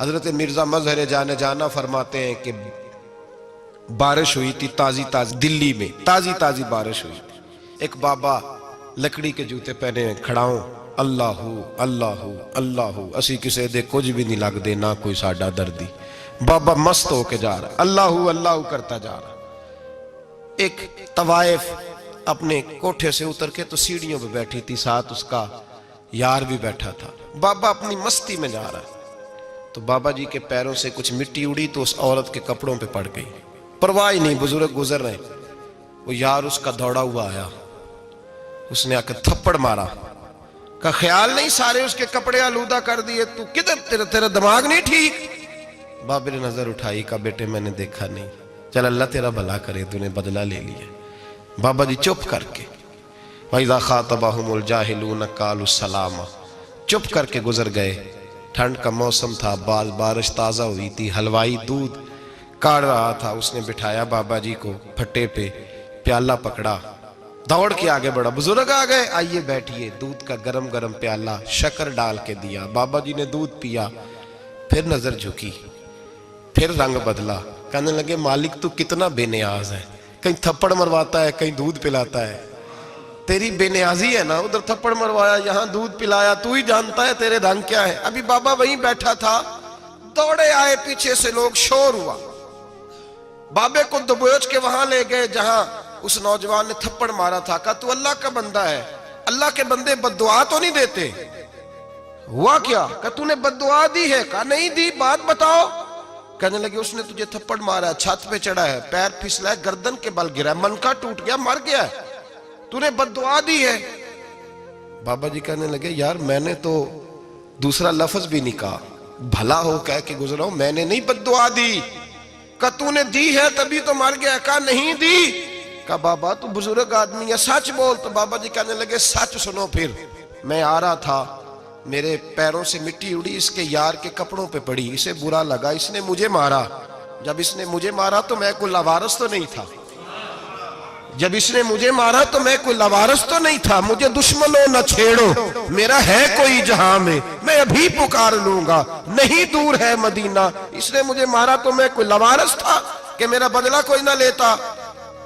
حضرت مرزا مظہر جانے جانا فرماتے ہیں کہ بارش ہوئی تھی تازی دلی میں تازی بارش ہوئی تھی. ایک بابا لکڑی کے جوتے پہنے کھڑا ہوں، اللہ اللہ اللہ اسی کسے دے کچھ بھی نہیں لگ دے نہ کوئی ساڈا دردی. بابا مست ہو کے جا رہا اللہ اللہ کرتا جا رہا. ایک طوائف اپنے کوٹھے سے اتر کے تو سیڑھیوں پہ بیٹھی تھی، ساتھ اس کا یار بھی بیٹھا تھا. بابا اپنی مستی میں جا رہا تو بابا جی کے پیروں سے کچھ مٹی اڑی تو اس عورت کے کپڑوں پہ پڑ گئی. پرواہ ہی نہیں، بزرگ گزر رہے. وہ یار اس کا دوڑا ہوا آیا، اس نے آ کے تھپڑ مارا. کا خیال نہیں سارے اس کے کپڑے آلودہ کر دیے، تو کدھر تیرا دماغ نہیں ٹھیک؟ بابے نے نظر اٹھائی، کہا بیٹے میں نے دیکھا نہیں، چل اللہ تیرا بھلا کرے، تو نے بدلہ لے لیا. بابا جی چپ کر کے وَإِذَا خَاطَبَهُمُ الْجَاهِلُونَ قَالُوا السَّلَامَ چپ کر کے گزر گئے. ٹھنڈ کا موسم تھا، بارش تازہ ہوئی تھی، حلوائی دودھ کاڑ رہا تھا. اس نے بٹھایا بابا جی کو پھٹے پہ، پیالہ پکڑا، دوڑ کے آگے بڑھا. بزرگ آ گئے، آئیے بیٹھیے. دودھ کا گرم پیالہ شکر ڈال کے دیا. بابا جی نے دودھ پیا، پھر نظر جھکی، پھر رنگ بدلا. کہنے لگے مالک تو کتنا بے نیاز ہے، کہیں تھپڑ مرواتا ہے کہیں دودھ پلاتا ہے. تیری بے نیازی ہے نا، ادھر تھپڑ مروایا یہاں دودھ پلایا، تو ہی جانتا ہے تیرے رنگ کیا ہے. ابھی بابا وہیں بیٹھا تھا، دوڑے آئے پیچھے سے لوگ، شور ہوا. بابے کو دبوچ کے وہاں لے گئے جہاں اس نوجوان نے تھپڑ مارا تھا. کہا تو اللہ کا بندہ ہے، اللہ کے بندے بد دعا تو نہیں دیتے. ہوا کیا؟ کہا تو نے بد دعا دی ہے؟ کہا نہیں دی، بات بتاؤ. کہنے لگے اس نے تجھے تھپڑ مارا ہے، چھت پہ چڑھا ہے، پیر پھسلا ہے، گردن کے بل گرا ہے، منکا ٹوٹ گیا، مر گیا ہے، تو نے بد دعا دی ہے. بابا جی کہنے لگے یار میں نے تو دوسرا لفظ بھی نہیں کہا، بھلا ہو کہہ کے گزرا ہوں، میں نے نہیں بد دعا دی. کہا تو نے دی ہے تبھی تو مر گیا. کہا نہیں دی. کہا بابا تو بزرگ آدمی ہے، سچ بول. تو بابا جی کہنے لگے سچ سنو. پھر میں آ رہا تھا، میرے پیروں سے مٹی اڑی، اس کے یار کے کپڑوں پہ پڑی، اسے برا لگا، اس نے مجھے مارا. جب اس نے مجھے مارا تو میں کوئی لاوارث تو نہیں تھا، جب اس نے مجھے مارا تو میں کوئی لاوارث تو نہیں تھا. مجھے دشمنوں نہ چھیڑو، میرا ہے کوئی جہاں میں ابھی پکار لوں گا، نہیں دور ہے مدینہ. اس نے مجھے مارا تو میں کوئی لاوارث تھا کہ میرا بدلہ کوئی نہ لیتا.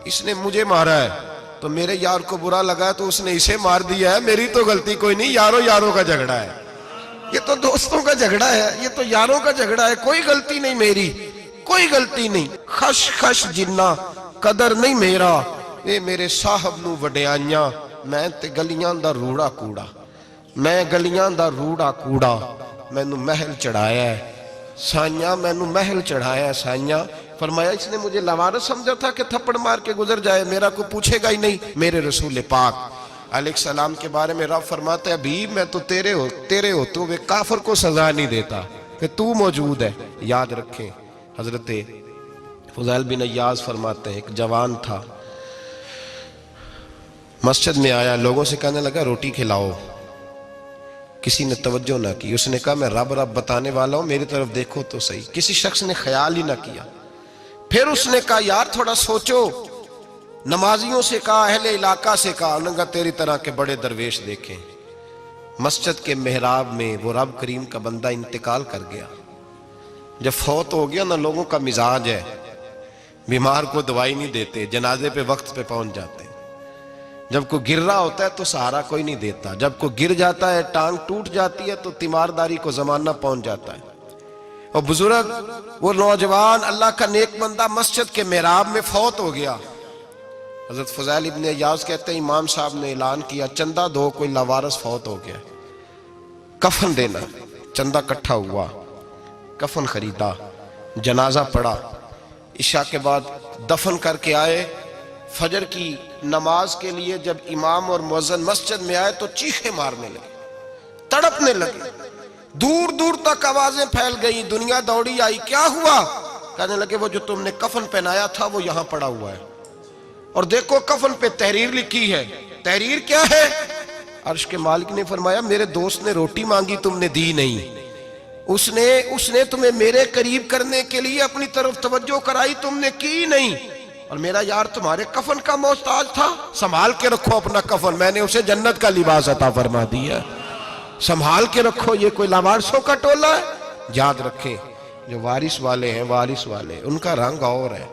اس نے مجھے مارا ہے تو میرے یار کو برا لگا تو اس نے اسے مار دیا ہے، میری تو غلطی کوئی نہیں. یاروں کا جھگڑا ہے، یہ تو دوستوں کا جھگڑا ہے، یہ تو یاروں کا جھگڑا ہے، کوئی غلطی نہیں میری، کوئی غلطی نہیں. خش جنہ قدر نہیں میرا، اے میرے صاحب نو وڈیاں، میں تے گلیاں دا روڑا کوڑا، میں گلیاں دا روڑا کوڑا. میں نو محل چڑھایا ہے سائیاں، میں نو محل چڑھایا ہے سائیاں. فرمایا اس نے مجھے لاوارث سمجھا تھا کہ تھپڑ مار کے گزر جائے، میرا کوئی پوچھے گا ہی نہیں. میرے رسول پاک علیہ السلام کے بارے میں رب فرماتا ہے ابھی میں تو تیرے ہوتے ہوئے کافر کو سزا نہیں دیتا کہ تو موجود ہے. یاد رکھیں حضرت فضیل بن عیاض فرماتے ہیں ایک جوان تھا، مسجد میں آیا، لوگوں سے کہنے لگا روٹی کھلاؤ. کسی نے توجہ نہ کی. اس نے کہا میں رب بتانے والا ہوں، میری طرف دیکھو تو صحیح. کسی شخص نے خیال ہی نہ کیا. پھر اس نے کہا یار تھوڑا سوچو. نمازیوں سے کہا، اہل علاقہ سے کہا، انہوں نے کہا تیری طرح کے بڑے درویش دیکھیں. مسجد کے محراب میں وہ رب کریم کا بندہ انتقال کر گیا. جب فوت ہو گیا نا، لوگوں کا مزاج ہے بیمار کو دوائی نہیں دیتے، جنازے پہ وقت پہ پہنچ جاتے. جب کوئی گر رہا ہوتا ہے تو سہارا کوئی نہیں دیتا، جب کوئی گر جاتا ہے ٹانگ ٹوٹ جاتی ہے تو تیمارداری کو زمانہ پہنچ جاتا ہے. اور بزرگ وہ نوجوان اللہ کا نیک بندہ مسجد کے محراب میں فوت ہو گیا. حضرت فضیل ابن عیاض کہتے ہیں امام صاحب نے اعلان کیا چندہ دو، کوئی لاوارث فوت ہو گیا، کفن دینا. چندہ کٹھا ہوا، کفن خریدا، جنازہ پڑا. عشاء کے بعد دفن کر کے آئے. فجر کی نماز کے لیے جب امام اور مؤذن مسجد میں آئے تو چیخیں مارنے لگے، تڑپنے لگے. دور دور تک آوازیں پھیل گئی، دنیا دوڑی آئی. کیا ہوا؟ کہنے لگے وہ جو تم نے کفن پہنایا تھا وہ یہاں پڑا ہوا ہے، اور دیکھو کفن پہ تحریر لکھی ہے. تحریر کیا ہے؟ عرش کے مالک نے فرمایا میرے دوست نے روٹی مانگی تم نے دی نہیں، اس نے تمہیں میرے قریب کرنے کے لیے اپنی طرف توجہ کرائی، تم نے کی نہیں. اور میرا یار تمہارے کفن کا محتاج تھا، سنبھال کے رکھو اپنا کفن، میں نے اسے جنت کا لباس عطا فرما دیا، سنبھال کے رکھو. یہ کوئی لاوارثوں کا ٹولہ ہے؟ یاد رکھیں جو وارث والے ہیں، وارث والے ان کا رنگ اور ہے،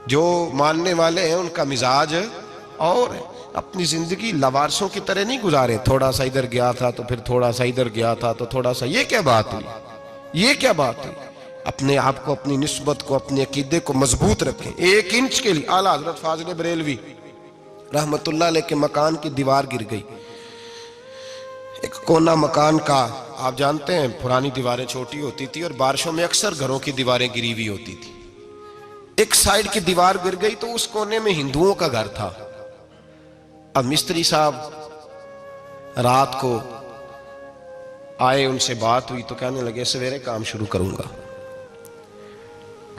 جو ماننے والے ہیں ان کا مزاج اور ہے۔ اپنی زندگی لوارثوں کی طرح نہیں گزارے، تھوڑا سا ادھر گیا تھا تو پھر تھوڑا سا ادھر گیا تھا تو تھوڑا سا، یہ کیا بات ہوئی، یہ کیا بات ہوئی؟ اپنے آپ کو، اپنی نسبت کو، اپنے عقیدے کو مضبوط رکھیں۔ 1 انچ کے لیے اعلیٰ حضرت فاضل بریلوی رحمت اللہ علیہ کے مکان کی دیوار گر گئی، ایک کونا مکان کا، آپ جانتے ہیں پرانی دیواریں چھوٹی ہوتی تھی اور بارشوں میں اکثر گھروں کی دیواریں گری ہوئی ہوتی تھی، ایک سائیڈ کی دیوار گر گئی تو اس کونے میں ہندوؤں کا گھر تھا۔ اب مستری صاحب رات کو آئے، ان سے بات ہوئی تو کہنے لگے سویرے کام شروع کروں گا۔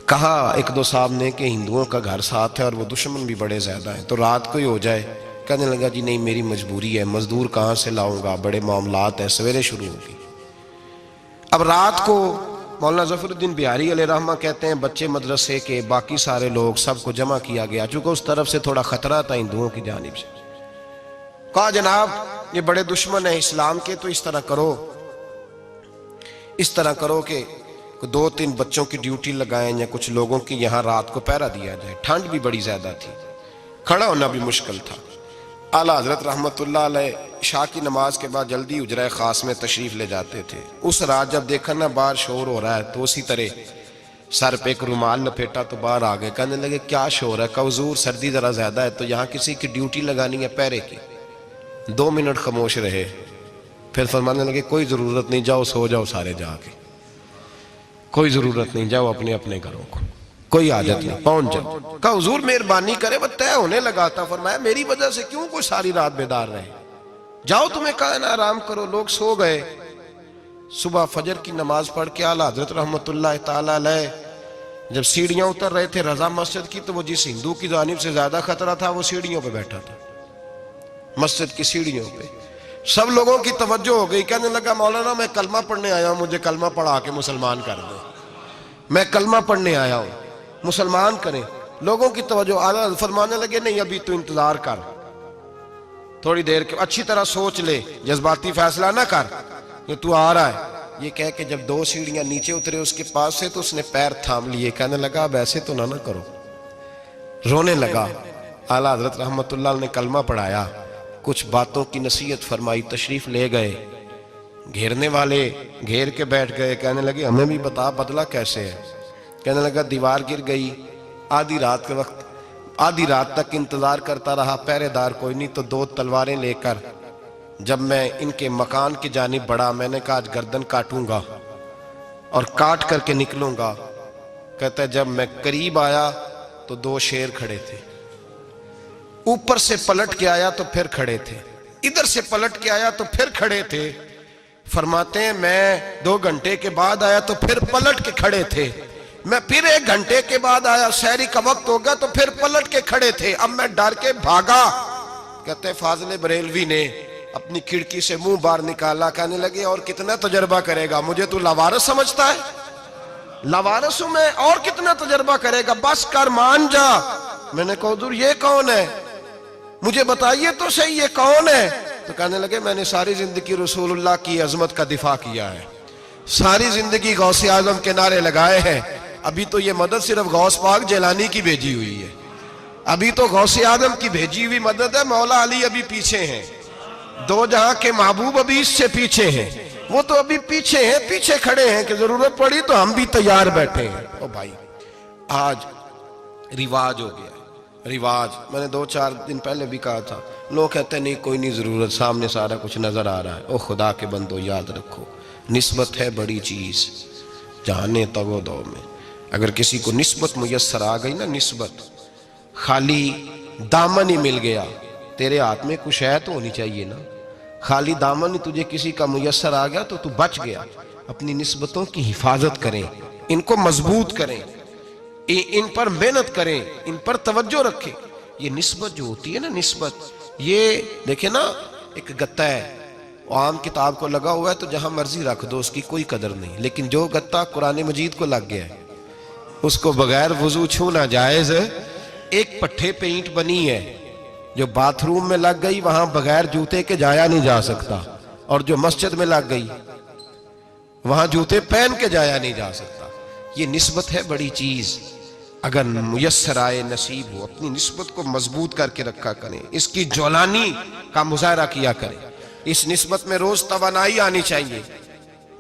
کہا 1-2 صاحب نے کہ ہندوؤں کا گھر ساتھ ہے اور وہ دشمن بھی بڑے زیادہ ہیں تو رات کو ہی ہو جائے۔ کہنے لگا جی نہیں، میری مجبوری ہے، مزدور کہاں سے لاؤں گا، بڑے معاملات ہیں، سویرے شروع ہوگی۔ اب رات کو مولانا ظفر الدین بہاری علیہ رحمہ کہتے ہیں بچے مدرسے کے، باقی سارے لوگ، سب کو جمع کیا گیا، چونکہ اس طرف سے تھوڑا خطرہ تھا ہندوؤں کی جانب سے۔ کہا جناب یہ بڑے دشمن ہیں اسلام کے، تو اس طرح کرو کہ 2-3 بچوں کی ڈیوٹی لگائیں یا کچھ لوگوں کی یہاں رات کو پہرا دیا جائے، ٹھنڈ بھی بڑی زیادہ تھی، کھڑا ہونا بھی مشکل تھا۔ اعلیٰ حضرت رحمت اللہ علیہ عشاء کی نماز کے بعد جلدی حجرہ خاص میں تشریف لے جاتے تھے۔ اس رات جب دیکھا نا باہر شور ہو رہا ہے تو اسی طرح سر پہ ایک رومال لپیٹا تو باہر آ گئے، کہنے لگے کیا شور ہے؟ کہ حضور سردی ذرا زیادہ ہے تو یہاں کسی کی ڈیوٹی لگانی ہے پہرے کی۔ 2 منٹ خاموش رہے، پھر فرمانے لگے کوئی ضرورت نہیں، جاؤ سو جاؤ سارے جا کے، کوئی ضرورت نہیں، جاؤ اپنے اپنے گھروں کو، کوئی حاجت نہیں، پہنچ جاؤ۔ کہا حضور مہربانی کرے، وہ طے ہونے لگا تھا۔ فرمایا میری وجہ سے کیوں کوئی ساری رات بیدار رہے، جاؤ تمہیں کہا نا آرام کرو۔ لوگ سو گئے۔ صبح فجر کی نماز پڑھ کے اعلیٰ حضرت رحمت اللہ تعالی علیہ جب سیڑھیاں اتر رہے تھے رضا مسجد کی، تو وہ جس ہندو کی جانب سے زیادہ خطرہ تھا وہ سیڑھیوں پہ بیٹھا تھا، مسجد کی سیڑھیوں پہ۔ سب لوگوں کی توجہ ہو گئی، کہنے لگا مولانا میں کلمہ پڑھنے آیا ہوں، مجھے کلمہ پڑھا کے مسلمان کر دو، میں کلمہ پڑھنے آیا ہوں، مسلمان کریں۔ لوگوں کی توجہ، اعلیٰ فرمانے لگے نہیں ابھی تو انتظار کر، تھوڑی دیر کے اچھی طرح سوچ لے، جذباتی فیصلہ نہ کر کہ تو آ رہا ہے۔ یہ کہہ کے جب 2 سیڑھیاں نیچے اترے اس کے پاس سے تو اس نے پیر تھام لیے، کہنے لگا اب ایسے تو نہ کرو، رونے لگا۔ اعلیٰ حضرت رحمت اللہ نے کلمہ پڑھایا، کچھ باتوں کی نصیحت فرمائی، تشریف لے گئے۔ گھیرنے والے گھیر کے بیٹھ گئے، کہنے لگے ہمیں بھی بتا بدلہ کیسے ہے۔ کہنے لگا دیوار گر گئی، آدھی رات کے وقت، آدھی رات تک انتظار کرتا رہا، پہرے دار کوئی نہیں، تو 2 تلواریں لے کر جب میں ان کے مکان کی جانب بڑھا، میں نے کہا آج گردن کاٹوں گا اور کاٹ کر کے نکلوں گا۔ کہتا ہے جب میں قریب آیا تو 2 شیر کھڑے تھے، اوپر سے پلٹ کے آیا تو پھر کھڑے تھے، ادھر سے پلٹ کے آیا تو پھر کھڑے تھے۔ فرماتے ہیں میں 2 گھنٹے کے بعد آیا تو پھر پلٹ کے کھڑے تھے، میں پھر 1 گھنٹے کے بعد آیا، سحری کا وقت ہو گیا تو پھر پلٹ کے کھڑے تھے، اب میں ڈر کے بھاگا۔ کہتے ہیں فاضل بریلوی نے اپنی کھڑکی سے منہ باہر نکالا، کہنے لگے اور کتنا تجربہ کرے گا، مجھے تو لاوارث سمجھتا ہے، لاوارث ہوں میں، اور کتنا تجربہ کرے گا، بس کر مان جا۔ میں نے کہا حضور یہ کون ہے، مجھے بتائیے تو صحیح یہ کون ہے۔ تو کہنے لگے میں نے ساری زندگی رسول اللہ کی عظمت کا دفاع کیا ہے، ساری زندگی غوث اعظم کے نعرے لگائے ہیں، ابھی تو یہ مدد صرف غوث پاک جیلانی کی بھیجی ہوئی ہے، ابھی تو غوث اعظم کی بھیجی ہوئی مدد ہے، مولا علی ابھی پیچھے ہیں، 2 جہاں کے محبوب ابھی اس سے پیچھے ہیں، وہ تو ابھی پیچھے ہیں، پیچھے کھڑے ہیں کہ ضرورت پڑی تو ہم بھی تیار بیٹھے ہیں۔ او بھائی آج رواج ہو گیا، رواج، میں نے 2-4 دن پہلے بھی کہا تھا، لوگ کہتے ہیں نہیں کوئی نہیں ضرورت، سامنے سارا کچھ نظر آ رہا ہے۔ او خدا کے بندو یاد رکھو، نسبت ہے بڑی چیز، جانے تگو دو میں، اگر کسی کو نسبت میسر آ گئی نا، نسبت، خالی دامن ہی مل گیا، تیرے ہاتھ میں کچھ ہے تو ہونی چاہیے نا، خالی دامن ہی تجھے کسی کا میسر آ گیا تو بچ گیا۔ اپنی نسبتوں کی حفاظت کریں، ان کو مضبوط کریں، ان پر محنت کریں، ان پر توجہ رکھیں۔ یہ نسبت جو ہوتی ہے نا، نسبت، یہ دیکھیں نا ایک گتا ہے، عام کتاب کو لگا ہوا ہے تو جہاں مرضی رکھ دو، اس کی کوئی قدر نہیں، لیکن جو گتا قرآن مجید کو لگ گیا ہے اس کو بغیر وضو چھونا جائز ہے۔ ایک پٹھے پہ اینٹ بنی ہے جو باتھ روم میں لگ گئی، وہاں بغیر جوتے کے جایا نہیں جا سکتا، اور جو مسجد میں لگ گئی وہاں جوتے پہن کے جایا نہیں جا سکتا. یہ نسبت ہے بڑی چیز. اگر میسر آئے نصیب ہو اپنی نسبت کو مضبوط کر کے رکھا کریں, اس کی جولانی کا مظاہرہ کیا کریں. اس نسبت میں روز توانائی آنی چاہیے.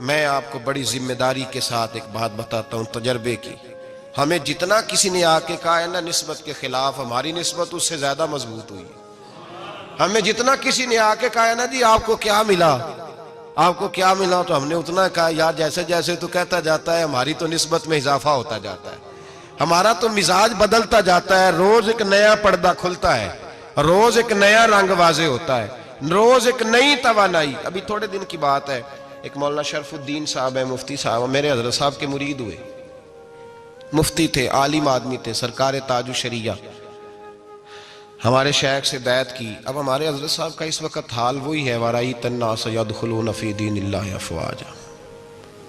میں آپ کو بڑی ذمہ داری کے ساتھ ایک بات بتاتا ہوں تجربے کی. ہمیں جتنا کسی نے آ کے کہا ہے نا نسبت کے خلاف, ہماری نسبت اس سے زیادہ مضبوط ہوئی. ہمیں جتنا کسی نے آ کے کہا ہے نا جی آپ کو کیا ملا, آپ کو کیا ملا, تو ہم نے اتنا کہا یار جیسے جیسے تو کہتا جاتا ہے ہماری تو نسبت میں اضافہ ہوتا جاتا ہے, ہمارا تو مزاج بدلتا جاتا ہے. روز ایک نیا پردہ کھلتا ہے, روز ایک نیا رنگ واضح ہوتا ہے, روز ایک نئی توانائی. ابھی تھوڑے دن کی بات ہے, ایک مولانا شرف الدین صاحب ہے, مفتی صاحب, میرے حضرت صاحب کے مرید ہوئے. مفتی تھے, عالم آدمی تھے, سرکار تاج الشریعہ, ہمارے شیخ سے بیعت کی. اب ہمارے حضرت صاحب کا اس وقت حال وہی ہے وَرَأَيْتَ النَّاسَ يَدْخُلُونَ فِي دِينِ اللَّهِ أَفْوَاجًا.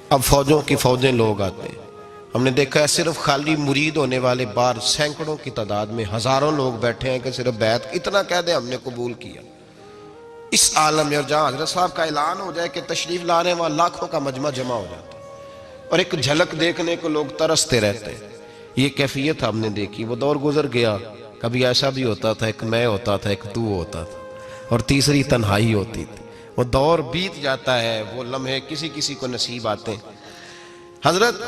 اب فوجوں کی فوجیں لوگ آتے ہیں. ہم نے دیکھا ہے صرف خالی مرید ہونے والے بار سینکڑوں کی تعداد میں ہزاروں لوگ بیٹھے ہیں کہ صرف بیعت اتنا کہہ دیں ہم نے قبول کیا. اس عالم میں اور جہاں حضرت صاحب کا اعلان ہو جائے کہ تشریف لا رہے ہیں وہاں لاکھوں کا مجمع جمع ہو جاتا ہے اور ایک جھلک دیکھنے کو لوگ ترستے رہتے ہیں. یہ کیفیت ہم نے دیکھی. وہ دور گزر گیا, کبھی ایسا بھی ہوتا تھا ایک میں ہوتا تھا, ایک تو ہوتا تھا, اور تیسری تنہائی ہوتی تھی. وہ دور بیت جاتا ہے, وہ لمحے کسی کسی کو نصیب آتے ہیں. حضرت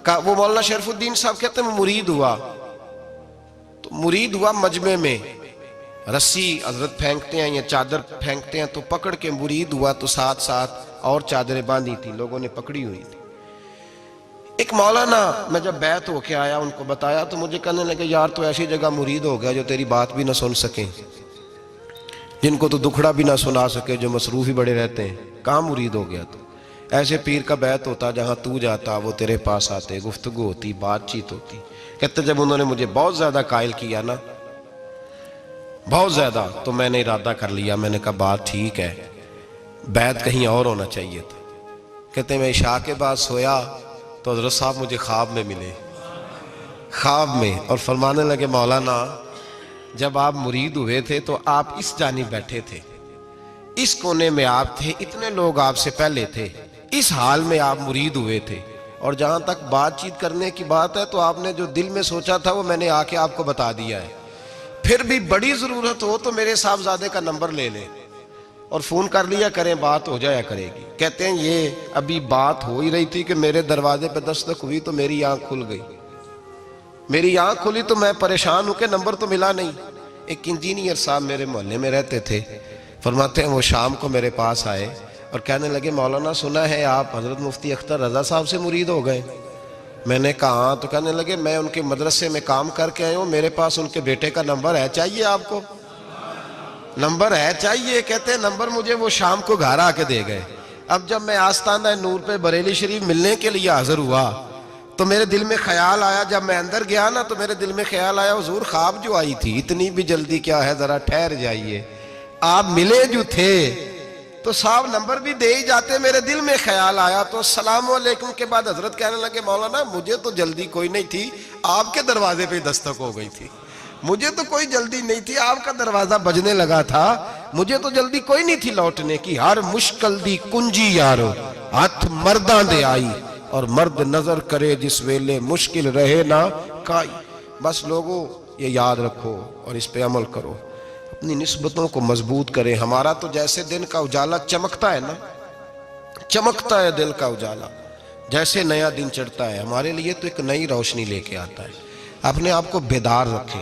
کا وہ مولانا شرف الدین صاحب کہتے ہیں مرید ہوا, تو مرید ہوا مجمع میں, رسی حضرت پھینکتے ہیں یا چادر پھینکتے ہیں تو پکڑ کے مرید ہوا, تو ساتھ ساتھ اور چادریں باندھی تھی, لوگوں نے پکڑی ہوئی تھی. ایک مولانا, میں جب بیعت ہو کے آیا ان کو بتایا تو مجھے کہنے لگے یار تو ایسی جگہ مرید ہو گیا جو تیری بات بھی نہ سن سکیں, جن کو تو دکھڑا بھی نہ سنا سکے, جو مصروف ہی بڑے رہتے ہیں, کہاں مرید ہو گیا تو. ایسے پیر کا بیعت ہوتا جہاں تو جاتا وہ تیرے پاس آتے, گفتگو ہوتی, بات چیت ہوتی. کہتے جب انہوں نے مجھے بہت زیادہ قائل کیا نا, بہت زیادہ, تو میں نے ارادہ کر لیا, میں نے کہا بات ٹھیک ہے, بیعت کہیں اور ہونا چاہیے تھا. کہتے میں عشاء کے بعد سویا تو حضرت صاحب مجھے خواب میں ملے, خواب میں, اور فرمانے لگے مولانا جب آپ مرید ہوئے تھے تو آپ اس جانب بیٹھے تھے, اس کونے میں آپ تھے, اتنے لوگ آپ سے پہلے تھے, اس حال میں آپ مرید ہوئے تھے, اور جہاں تک بات چیت کرنے کی بات ہے تو آپ نے جو دل میں سوچا تھا وہ میں نے آ کے آپ کو بتا دیا ہے. پھر بھی بڑی ضرورت ہو تو میرے صاحبزادے کا نمبر لے لیں اور فون کر لیا کریں, بات ہو جایا کرے گی. کہتے ہیں یہ ابھی بات ہو ہی رہی تھی کہ میرے دروازے پہ دستک ہوئی تو میری آنکھ کھل گئی, میری آنکھ کھلی تو میں پریشان ہوں کہ نمبر تو ملا نہیں. ایک انجینئر صاحب میرے محلے میں رہتے تھے, فرماتے ہیں وہ شام کو میرے پاس آئے اور کہنے لگے مولانا سنا ہے آپ حضرت مفتی اختر رضا صاحب سے مرید ہو گئے. میں نے کہا ہاں, تو کہنے لگے میں ان کے مدرسے میں کام کر کے آئے ہوں, میرے پاس ان کے بیٹے کا نمبر ہے, چاہیے آپ کو نمبر ہے چاہیے. کہتے ہیں نمبر مجھے وہ شام کو گھر آ کے دے گئے. اب جب میں آستانہ نور پہ بریلی شریف ملنے کے لیے حاضر ہوا تو میرے دل میں خیال آیا, جب میں اندر گیا نا تو میرے دل میں خیال آیا حضور خواب جو آئی تھی اتنی بھی جلدی کیا ہے, ذرا ٹھہر جائیے, آپ ملے جو تھے تو صاحب نمبر بھی دے ہی جاتے. میرے دل میں خیال آیا تو السلام علیکم کے بعد حضرت کہنے لگے مولانا مجھے تو جلدی کوئی نہیں تھی, آپ کے دروازے پہ دستک ہو گئی تھی, مجھے تو کوئی جلدی نہیں تھی, آپ کا دروازہ بجنے لگا تھا, مجھے تو جلدی کوئی نہیں تھی لوٹنے کی. ہر مشکل دی کنجی یارو ہاتھ مرداں دے آئی, اور مرد نظر کرے جس ویلے مشکل رہے نہ کائی. بس لوگوں یہ یاد رکھو اور اس پہ عمل کرو, اپنی نسبتوں کو مضبوط کریں. ہمارا تو جیسے دن کا اجالا چمکتا ہے نا, چمکتا ہے دل کا اجالا, جیسے نیا دن چڑھتا ہے ہمارے لیے تو ایک نئی روشنی لے کے آتا ہے. اپنے آپ کو بیدار رکھیں.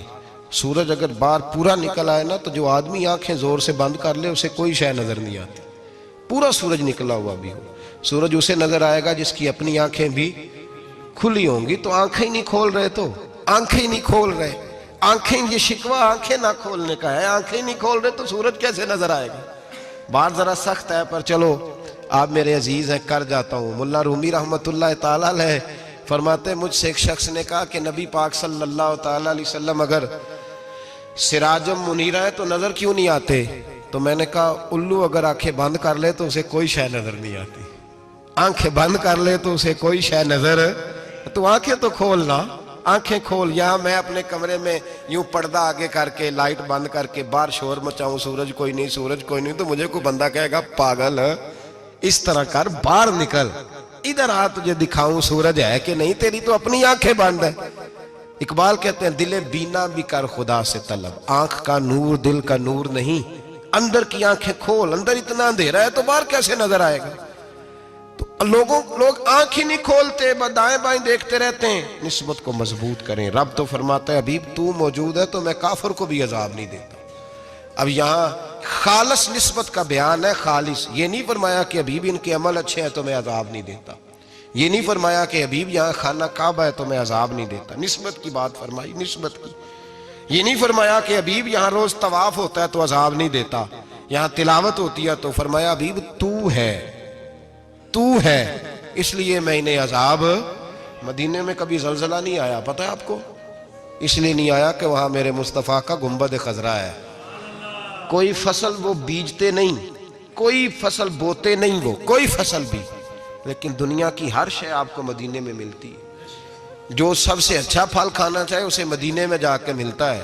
سورج اگر باہر پورا نکل آئے نا تو جو آدمی آنکھیں زور سے بند کر لے اسے کوئی شے نظر نہیں آتی. پورا سورج نکلا ہوا بھی ہو, سورج اسے نظر آئے گا جس کی اپنی آنکھیں بھی کھلی ہوں گی. تو آنکھیں نہیں کھول رہے, تو آنکھیں نہیں کھول رہے, آنکھیں, یہ شکوہ آنکھیں نہ کھولنے کا ہے, آنکھیں نہیں کھول رہے تو سورج کیسے نظر آئے گا. بات ذرا سخت ہے پر چلو آپ میرے عزیز ہیں کر جاتا ہوں. ملا رومی رحمت اللہ تعالیٰ علیہ فرماتے مجھ سے ایک شخص نے کہا کہ نبی پاک صلی اللہ تعالیٰ علیہ وسلم اگر سراجم منیرہ ہے تو نظر کیوں نہیں آتے؟ تو میں نے کہا الو اگر آنکھیں بند کر لے تو اسے کوئی شے نظر نہیں آتی, آنکھیں بند کر لے تو اسے کوئی شے نظر, تو آنکھیں تو کھولنا, آنکھیں کھول. یہاں میں اپنے کمرے میں یوں پردہ آگے کر کے لائٹ بند کر کے باہر شور مچاؤں, سورج کوئی نہیں, سورج کوئی نہیں, تو مجھے کوئی بندہ کہے گا پاگل, اس طرح کر, باہر نکل, ادھر آ تجھے دکھاؤں سورج ہے کہ نہیں، تیری تو اپنی آنکھیں بند ہے۔ اقبال کہتے ہیں دل بینا بھی کر خدا سے طلب، آنکھ کا نور دل کا نور نہیں، اندر کی آنکھیں کھول، اندر اتنا اندھیرا ہے تو باہر کیسے نظر آئے گا؟ تو لوگ آنکھ ہی نہیں کھولتے، دائیں بائیں دیکھتے رہتے ہیں۔ نسبت کو مضبوط کریں۔ رب تو فرماتا ہے حبیب تو موجود ہے تو میں کافر کو بھی عذاب نہیں دیتا۔ اب یہاں خالص نسبت کا بیان ہے، خالص۔ یہ نہیں فرمایا کہ حبیب ان کے عمل اچھے ہیں تو میں عذاب نہیں دیتا، یہ نہیں فرمایا کہ حبیب یہاں خانہ کعبہ ہے تو میں عذاب نہیں دیتا، نسبت کی بات فرمائی، نسبت کی۔ یہ نہیں فرمایا کہ حبیب یہاں روز طواف ہوتا ہے تو عذاب نہیں دیتا، یہاں تلاوت ہوتی ہے تو فرمایا حبیب تو ہے اس لیے میں انہیں عذاب۔ مدینے میں کبھی زلزلہ نہیں آیا، پتہ ہے آپ کو؟ اس لیے نہیں آیا کہ وہاں میرے مصطفیٰ کا گنبد خضرا ہے۔ کوئی فصل وہ بیجتے نہیں، کوئی فصل بوتے نہیں، وہ کوئی فصل بھی، لیکن دنیا کی ہر شے آپ کو مدینے میں ملتی ہے۔ جو سب سے اچھا پھل کھانا چاہے اسے مدینے میں جا کے ملتا ہے،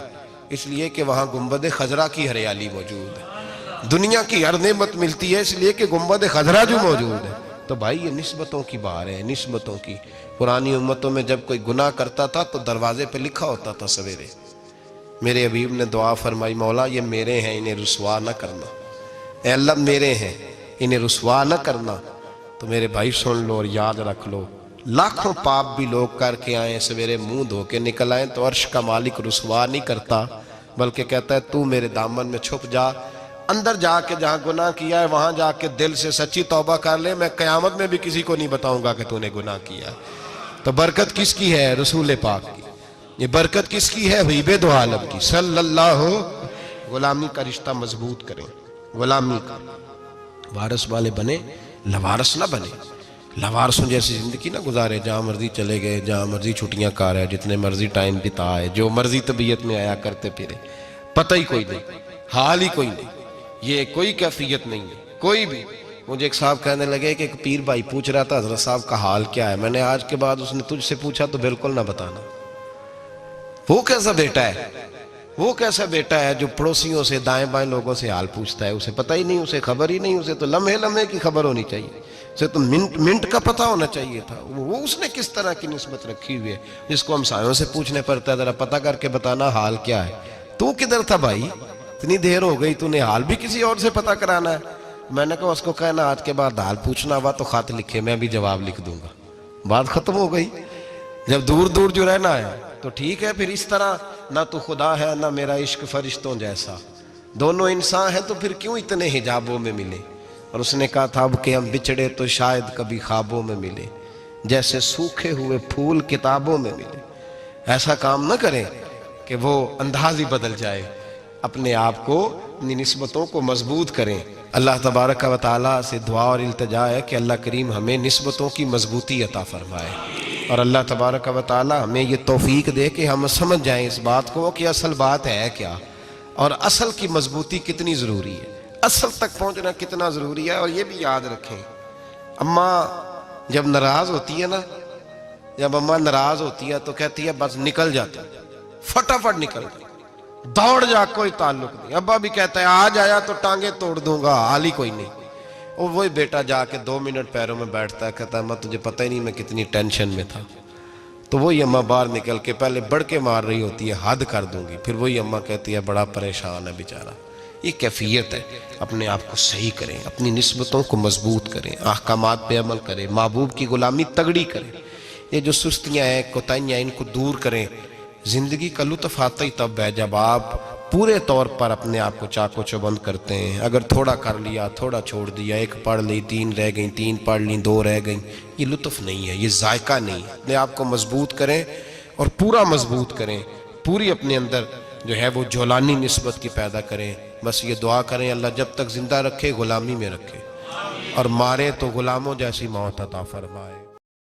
اس لیے کہ وہاں گنبد خضرا کی ہریالی موجود ہے۔ دنیا کی ہر نعمت ملتی ہے اس لیے کہ گنبد خضرا جو موجود ہے۔ تو بھائی یہ نسبتوں کی بار ہے، نسبتوں کی۔ پرانی امتوں میں جب کوئی گناہ کرتا تھا تو دروازے پہ لکھا ہوتا تھا سویرے، میرے حبیب نے دعا فرمائی مولا یہ میرے ہیں انہیں رسوا نہ کرنا، اے اللہ میرے ہیں انہیں رسوا نہ کرنا۔ تو میرے بھائی سن لو اور یاد رکھ لو، لاکھوں پاپ بھی لوگ کر کے آئیں، سویرے منہ دھو کے نکل آئیں تو عرش کا مالک رسوا نہیں کرتا، بلکہ کہتا ہے تو میرے دامن میں چھپ جا، اندر جا کے جہاں گناہ کیا ہے وہاں جا کے دل سے سچی توبہ کر لے، میں قیامت میں بھی کسی کو نہیں بتاؤں گا کہ تو نے گناہ کیا ہے۔ تو برکت کس کی ہے؟ رسول پاک کی۔ یہ برکت کس کی ہے؟ حبیب دو عالم کی صلی اللہ۔ غلامی کا رشتہ مضبوط کریں، غلامی کا وارث والے بنے، لوارث نہ بنے۔ لوارثوں جیسی زندگی نہ گزارے، جہاں مرضی چلے گئے، جہاں مرضی چھٹیاں کار ہے، جتنے مرضی ٹائم بتائے، جو مرضی طبیعت میں آیا کرتے پھرے، پتہ ہی کوئی نہیں، حال ہی کوئی نہیں، یہ کوئی کیفیت نہیں ہے کوئی بھی۔ مجھے ایک صاحب کہنے لگے کہ ایک پیر بھائی پوچھ رہا تھا حضرت صاحب کا حال کیا ہے، میں نے آج کے بعد اس نے تجھ سے پوچھا تو بالکل نہ بتانا۔ وہ کیسا بیٹا ہے، وہ کیسا بیٹا ہے جو پڑوسیوں سے دائیں بائیں لوگوں سے حال پوچھتا ہے، اسے پتہ ہی نہیں، اسے خبر ہی نہیں، اسے تو لمحے لمحے کی خبر ہونی چاہیے، اسے تو منٹ کا پتہ ہونا چاہیے تھا۔ وہ اس نے کس طرح کی نسبت رکھی ہوئی ہے جس کو ہم سایوں سے پوچھنے پڑتا ہے ذرا پتہ کر کے بتانا حال کیا ہے۔ تو کدھر تھا بھائی، اتنی دیر ہو گئی، تو نے حال بھی کسی اور سے پتہ کرانا ہے؟ میں نے کہا اس کو کہنا آج کے بعد حال پوچھنا ہوا تو خط لکھے، میں بھی جواب لکھ دوں گا، بات ختم ہو گئی۔ جب دور دور جو رہنا ہے تو ٹھیک ہے، پھر اس طرح نہ تو خدا ہے نہ میرا عشق فرشتوں جیسا، دونوں انسان ہیں تو پھر کیوں اتنے حجابوں میں ملے؟ اور اس نے کہا تھا اب کہ ہم بچھڑے تو شاید کبھی خوابوں میں ملے، جیسے سوکھے ہوئے پھول کتابوں میں ملے۔ ایسا کام نہ کریں کہ وہ انداز ہی بدل جائے، اپنے آپ کو، اپنی نسبتوں کو مضبوط کریں۔ اللہ تبارک و تعالیٰ سے دعا اور التجا ہے کہ اللہ کریم ہمیں نسبتوں کی مضبوطی عطا فرمائے، اور اللہ تبارک و تعالیٰ ہمیں یہ توفیق دے کہ ہم سمجھ جائیں اس بات کو کہ اصل بات ہے کیا، اور اصل کی مضبوطی کتنی ضروری ہے، اصل تک پہنچنا کتنا ضروری ہے۔ اور یہ بھی یاد رکھیں، اماں جب ناراض ہوتی ہے نا، جب اماں ناراض ہوتی ہے تو کہتی ہے بس نکل جاتا، فٹافٹ نکل جاتا، دوڑ جا، کوئی تعلق نہیں۔ ابا بھی کہتا ہے آج آیا تو ٹانگیں توڑ دوں گا، حال ہی کوئی نہیں۔ اور وہی بیٹا جا کے 2 منٹ پیروں میں بیٹھتا ہے، کہتا ہے اماں تجھے پتہ ہی نہیں میں کتنی ٹینشن میں تھا۔ تو وہی اماں باہر نکل کے پہلے بڑھ کے مار رہی ہوتی ہے حد کر دوں گی، پھر وہی اماں کہتی ہے بڑا پریشان ہے بیچارہ۔ یہ کیفیت ہے، اپنے آپ کو صحیح کریں، اپنی نسبتوں کو مضبوط کریں، احکامات پہ عمل کریں، محبوب کی غلامی تگڑی کریں۔ یہ جو سستیاں ہیں، کوتاہیاں ہیں، ان کو دور کریں۔ زندگی کا لطف آتا ہی تب ہے جب آپ پورے طور پر اپنے آپ کو چاق و چوبند کرتے ہیں۔ اگر تھوڑا کر لیا، تھوڑا چھوڑ دیا، 1 پڑھ لی، 3 رہ گئیں، 3 پڑھ لیں، 2 رہ گئیں، یہ لطف نہیں ہے، یہ ذائقہ نہیں ہے۔ اپنے آپ کو مضبوط کریں اور پورا مضبوط کریں، پوری اپنے اندر جو ہے وہ جولانی نسبت کی پیدا کریں۔ بس یہ دعا کریں اللہ جب تک زندہ رکھے غلامی میں رکھے، اور مارے تو غلاموں جیسی موت عطا فرمائے۔